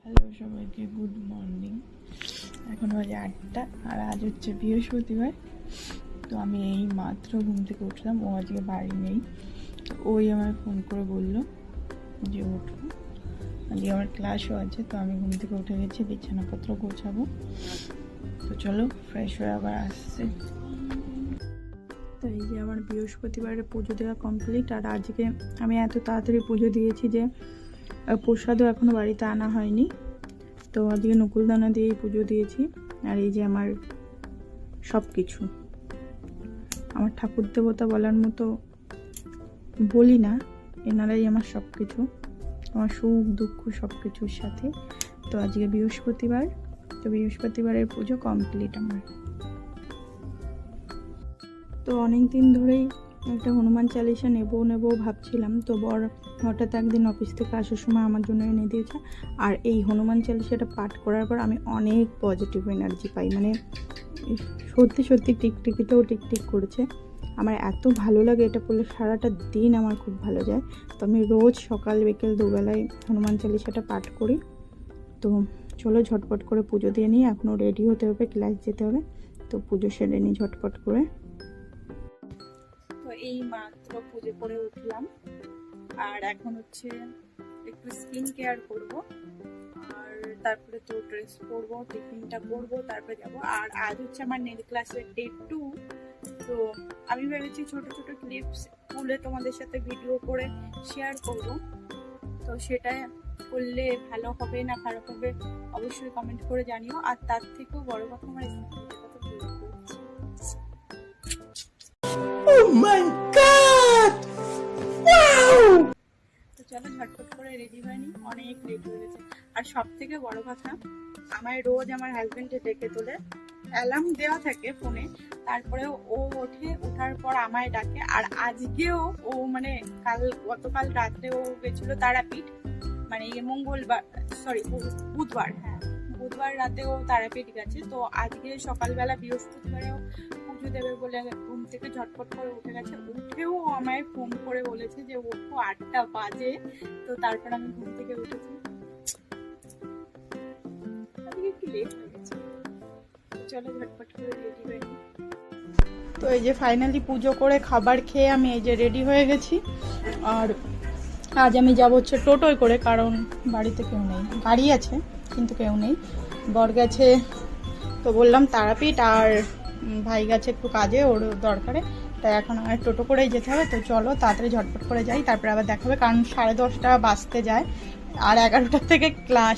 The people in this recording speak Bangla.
হ্যালো সবাইকে, গুড মর্নিং। এখন বাজে 8টা আর আজ হচ্ছে বৃহস্পতিবার। তো আমি এই মাত্র ঘুম থেকে উঠলাম। ও আজকে বাড়ি নেই, তো ওই আমার ফোন করে বললো যে উঠবো, আজকে আমার ক্লাসও আছে। তো আমি ঘুম থেকে উঠে গেছি, বিছানাপত্র গোছাবো। তো চলো ফ্রেশ হয়ে আবার আসছে। তো এই যে আমার বৃহস্পতিবারে পুজো দেওয়া কমপ্লিট। আর আজকে আমি এত তাড়াতাড়ি পুজো দিয়েছি যে প্রসাদও এখনো বাড়িতে আনা হয়নি। তো আজকে নকুলদানা দিয়েই পুজো দিয়েছি। আর এই যে আমার সব কিছু, আমার ঠাকুর দেবতা বলার মতো বলি না, এনারাই আমার সব কিছু, আমার সুখ দুঃখ সব কিছুর সাথে। তো আজকে বৃহস্পতিবার, তো বৃহস্পতিবারের পুজো কমপ্লিট আমার। তো অনেক দিন ধরেই একটা হনুমান চালিসা নেবো ভাবছিলাম। তো বর হঠাৎ একদিন অফিস থেকে আসার সময় আমার জন্য এনে দিয়েছে। আর এই হনুমান চালিসাটা পাঠ করার পর আমি অনেক পজিটিভ এনার্জি পাই, মানে সত্যি সত্যি টিকটিকিতেও টিকটিক করেছে। আমার এত ভালো লাগে এটা পড়লে, সারাটা দিন আমার খুব ভালো যায়। তো আমি রোজ সকাল বিকেল দুবেলায় হনুমান চালিসাটা পাঠ করি। তো চলো ঝটপট করে পুজো দিয়ে নিই, এখনও রেডি হতে হবে, ক্লাস যেতে হবে। তো পুজো সেরে নিই ঝটপট করে। তো এই মাত্র পুজো করে উঠলাম, আর এখন হচ্ছে একটু স্কিন কেয়ার করব, আর তারপরে তো ড্রেস পরবো, টিফিনটা করবো, তারপরে যাবো। আর আজ হচ্ছে আমার নেল ক্লাসের ডে 2। তো আমি ভেবেছি ছোট ছোট ক্লিপস তুলে তোমাদের সাথে ভিডিও করে শেয়ার করব। তো সেটা করলে ভালো হবে না খারাপ হবে অবশ্যই কমেন্ট করে জানিও। আর তার থেকেও বড় কথা, আমার স্কিনটা কত গ্লো করছে। Oh my God! Wow! তো চলো ঝটপট করে রেডি হয়ে নি, অনেক লেট হয়ে গেছে। আর সব থেকে বড় কথা, আমায় রোজ আমার হাজবেন্ডে ডেকে তোলে, অ্যালার্ম দেওয়া থাকে ফোনে, তারপরেও ও ওঠার পর আমায় ডাকে। আর আজকেও ও মানে গতকাল রাত্রে ও গেছিল তারাপীঠ, মানে মঙ্গলবার বুধবার, হ্যাঁ বুধবার রাতে ও তারাপীঠ গেছে। তো আজকে সকালবেলা বৃহস্পতিবারেও পুজো দেবে বলে ঘুম থেকে ঝটপট করে উঠে গেছে। উঠেও আমায় ফোন করে বলেছে যে ওঠো, 8টা বাজে। তো তারপর আমি ঘুম থেকে উঠেছি, আজকে একটু লেট হয়ে গেছে। চলো ঝটপট করে রেডি হয়ে নিই। তো এই যে ফাইনালি পুজো করে খাবার খেয়ে আমি এই যে রেডি হয়ে গেছি। আর আজ আমি যাবো হচ্ছে টোটোয় করে, কারণ বাড়িতে কেউ নেই। গাড়ি আছে কিন্তু কেউ নেই, বর গেছে তো বললাম তারাপীঠ, আর ভাই গেছে একটু কাজে, ওর দরকারে। তাই এখন আমার টোটো করেই যেতে হবে। তো চলো তাড়াতাড়ি ঝটপট করে যাই, তারপরে আবার দেখাবে, কারণ 10:30 বাজতে যায়। আর 11টার থেকে ক্লাস